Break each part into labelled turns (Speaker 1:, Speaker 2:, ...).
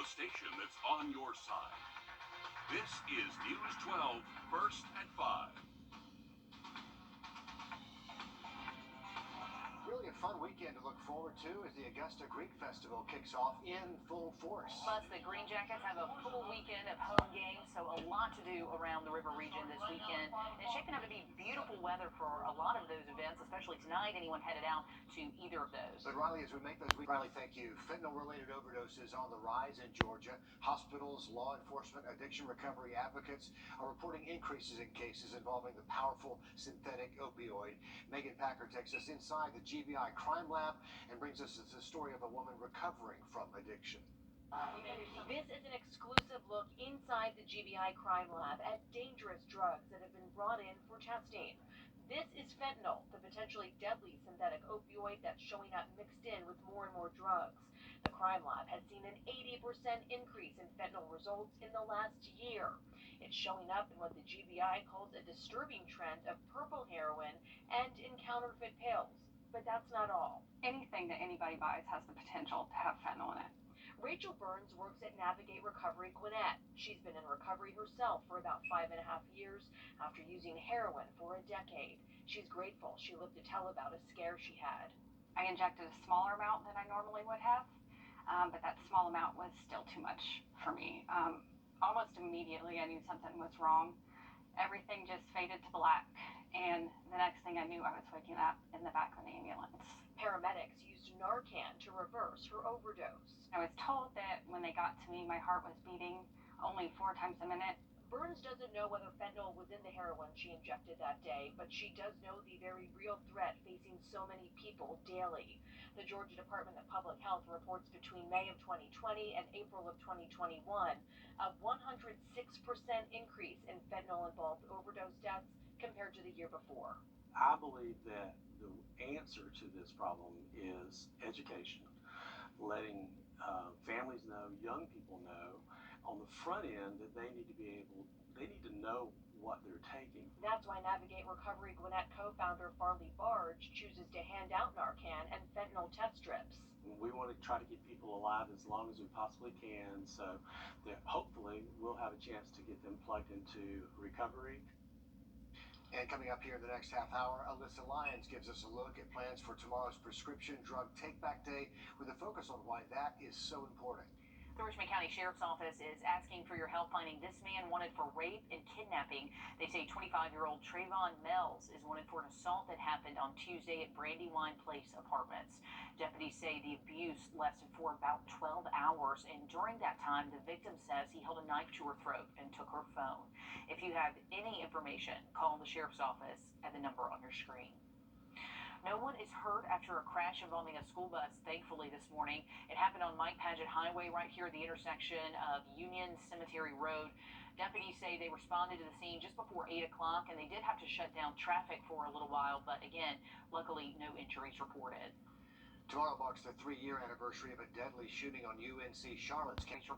Speaker 1: station that's on your side. This is News 12, First at 5.
Speaker 2: Really a fun weekend to look forward to as the Augusta Greek Festival kicks off in full force.
Speaker 3: Plus, the Green Jackets have a full weekend of home games, so a lot to do around the river region this weekend. And it's shaping up to be beautiful weather for a lot of those events, especially tonight. Anyone headed out to either of those?
Speaker 2: But Riley, as we make those, Riley, thank you. Fentanyl-related overdoses on the rise in Georgia. Hospitals, law enforcement, addiction recovery advocates are reporting increases in cases involving the powerful synthetic opioid. Megan Packer takes us inside the GBI Crime Lab and brings us the story of a woman recovering from addiction.
Speaker 4: This is an exclusive look inside the GBI Crime Lab at dangerous drugs that have been brought in for testing. This is fentanyl, the potentially deadly synthetic opioid that's showing up mixed in with more and more drugs. The Crime Lab has seen an 80% increase in fentanyl results in the last year. It's showing up in what the GBI calls a disturbing trend of purple heroin and in counterfeit pills. But that's not all.
Speaker 3: Anything that anybody buys has the potential to have fentanyl in it.
Speaker 4: Rachel Burns works at Navigate Recovery Gwinnett. She's been in recovery herself for about 5.5 years after using heroin for a decade. She's grateful she lived to tell about a scare she had.
Speaker 3: I injected a smaller amount than I normally would have, but that small amount was still too much for me. Almost immediately, I knew something was wrong. Everything just faded to black, and the next thing I knew, I was waking up in the back of an ambulance.
Speaker 4: Paramedics used Narcan to reverse her overdose.
Speaker 3: I was told that when they got to me, my heart was beating only 4 times a minute.
Speaker 4: Burns doesn't know whether fentanyl was in the heroin she injected that day, but she does know the very real threat facing so many people daily. The Georgia Department of Public Health reports between May of 2020 and April of 2021, a 106% increase in fentanyl-involved overdose deaths compared to the year before.
Speaker 5: I believe that the answer to this problem is education, letting families know, young people know on the front end that they need to know what they're taking.
Speaker 4: That's why Navigate Recovery Gwinnett co-founder Farley Barge chooses to hand out Narcan and fentanyl test strips.
Speaker 5: We want to try to keep people alive as long as we possibly can, so that hopefully we'll have a chance to get them plugged into recovery.
Speaker 2: And coming up here in the next half hour, Alyssa Lyons gives us a look at plans for tomorrow's Prescription Drug Take-Back Day with a focus on why that is so important.
Speaker 3: The Richmond County Sheriff's Office is asking for your help finding this man wanted for rape and kidnapping. They say 25-year-old Trayvon Mells is wanted for an assault that happened on Tuesday at Brandywine Place Apartments. Deputies say the abuse lasted for about 12 hours, and during that time, the victim says he held a knife to her throat and took her phone. If you have any information, call the Sheriff's Office at the number on your screen. No one is hurt after a crash involving a school bus, thankfully, this morning. It happened on Mike Paget Highway right here at the intersection of Union Cemetery Road. Deputies say they responded to the scene just before 8 o'clock, and they did have to shut down traffic for a little while, but again, luckily, no injuries reported.
Speaker 2: Tomorrow marks the 3-year anniversary of a deadly shooting on UNC Charlotte's campus.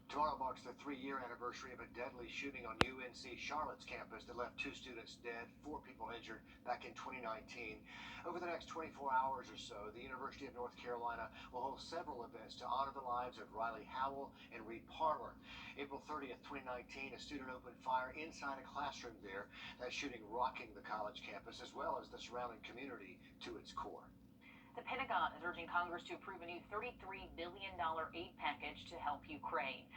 Speaker 2: Tomorrow marks the 3-year anniversary of a deadly shooting on UNC Charlotte's campus that left 2 students dead, 4 people injured back in 2019. Over the next 24 hours or so, the University of North Carolina will hold several events to honor the lives of Riley Howell and Reed Parler. April 30th, 2019, a student opened fire inside a classroom there, that shooting rocking the college campus as well as the surrounding community to its core.
Speaker 3: The Pentagon is urging Congress to approve a new $33 billion aid package to help Ukraine.